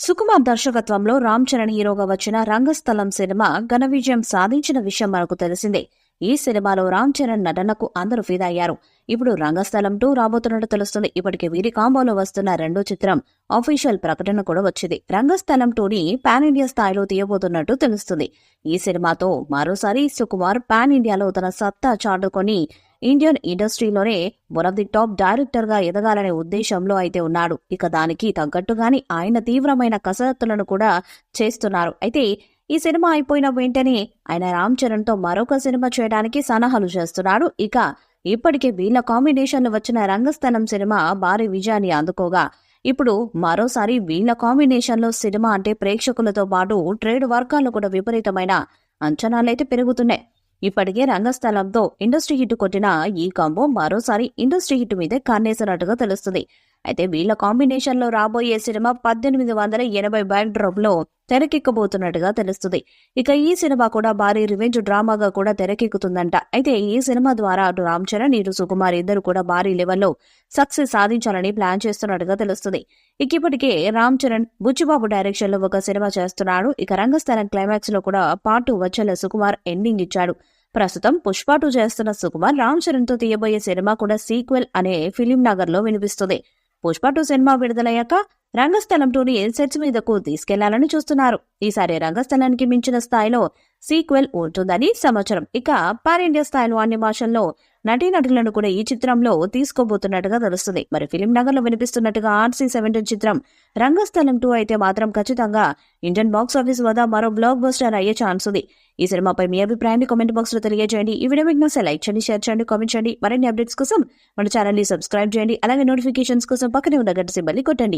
సుకుమార్ దర్శకత్వంలో రామ్ చరణ్ హీరోగా వచ్చిన రంగస్థలం సినిమా ఘన విజయం సాధించిన విషయం మనకు తెలిసిందే. ఈ సినిమాలో రామ్ చరణ్ నటనకు అందరూ ఫిదా అయ్యారు. ఇప్పుడు రంగస్థలం 2 రాబోతున్నట్టు తెలుస్తుంది. ఇప్పటికే వీరి కాంబోలో వస్తున్న రెండో చిత్రం ఆఫీషియల్ ప్రకటన కూడా వచ్చింది. రంగస్థలం 2ని పాన్ ఇండియా స్థాయిలో తీయబోతున్నట్టు తెలుస్తుంది. ఈ సినిమాతో మరోసారి సుకుమార్ పాన్ ఇండియాలో తన సత్తా చాటుకొని ఇండియన్ ఇండస్ట్రీలోనే one of the top director గా ఎదగాలనే ఉద్దేశంలో అయితే ఉన్నాడు. ఇక దానికి తగ్గట్టుగాని ఆయన తీవ్రమైన కసరత్తులను కూడా చేస్తున్నారు. అయితే ఈ సినిమా అయిపోయిన వెంటనే ఆయన రామ్ చరణ్ తో మరొక సినిమా చేయడానికి సన్నాహాలు చేస్తున్నాడు. ఇక ఇప్పటికే వీళ్ళ కాంబినేషన్లో వచ్చిన రంగస్థలం సినిమా భారీ విజయాన్ని అందుకోగా ఇప్పుడు మరోసారి వీళ్ళ కాంబినేషన్లో సినిమా అంటే ప్రేక్షకులతో పాటు ట్రేడ్ వర్గాల్లో కూడా విపరీతమైన అంచనాలైతే పెరుగుతున్నాయి. ఇప్పటికే రంగస్థలంతో ఇండస్ట్రీ హిట్ కొట్టిన ఈ కాంబో మరోసారి ఇండస్ట్రీ హిట్ మీదే కన్నేసినట్టుగా తెలుస్తుంది. అయితే వీళ్ళ కాంబినేషన్ లో రాబోయే సినిమా 1880 బ్యాక్ డ్రాప్ లో తెరకెక్కబోతున్నట్టుగా తెలుస్తుంది. ఇక ఈ సినిమా కూడా భారీ రివెంజ్ డ్రామాగా కూడా తెరకెక్కుతుందంట. అయితే ఈ సినిమా ద్వారా అటు రామ్ చరణ్ ఇటు సుకుమార్ ఇద్దరు కూడా భారీ లెవెల్లో సక్సెస్ సాధించాలని ప్లాన్ చేస్తున్నట్టుగా తెలుస్తుంది. ఇక ఇప్పటికే రామ్ చరణ్ బుచ్చిబాబు డైరెక్షన్ లో ఒక సినిమా చేస్తున్నాడు. ఇక రంగస్థలం క్లైమాక్స్ లో కూడా పార్ట్ 2 వచ్చేలా సుకుమార్ ఎండింగ్ ఇచ్చాడు. ప్రస్తుతం పుష్ప 2 చేస్తున్న సుకుమార్ రామ్ చరణ్ తో తీయబోయే సినిమా కూడా సీక్వెల్ అనే ఫిలిం నగర్ లో వినిపిస్తుంది. పుష్ప 2 సినిమా విడుదలయ్యాక రంగస్థలం 2ని సెట్స్ మీదకు తీసుకెళ్లాలని చూస్తున్నారు. ఈసారి రంగస్థలానికి మించిన స్థాయిలో సీక్వెల్ ఉంటుందని సమాచారం. ఇక పాన్ ఇండియా స్థాయిలో అన్ని భాషల్లో నటీనటులను కూడా ఈ చిత్రంలో తీసుకోబోతున్నట్టుగా తెలుస్తుంది. మరి ఫిలిం నగర్ లో వినిపిస్తున్నట్టుగా RC-17 చిత్రం రంగస్థలం 2 అయితే మాత్రం ఖచ్చితంగా ఇండియన్ బాక్స్ ఆఫీస్ వద్ద మరో బ్లాక్ బస్టర్ అయ్యే ఛాన్స్ ఉంది. ఈ సినిమాపై మీ అభిప్రాయాన్ని కామెంట్ బాక్స్ లో తెలియజేయండి. ఈ వీడియో మీకు నచ్చితే లైక్ చేయండి, షేర్ చేయండి, కామెంట్ చేయండి. మరిన్ని అప్డేట్స్ కోసం మన ఛానల్ ని సబ్స్క్రైబ్ చేయండి. అలాగే నోటిఫికేషన్స్ కోసం పక్కనే ఉన్న గంట సింబల్ ని కొట్టండి.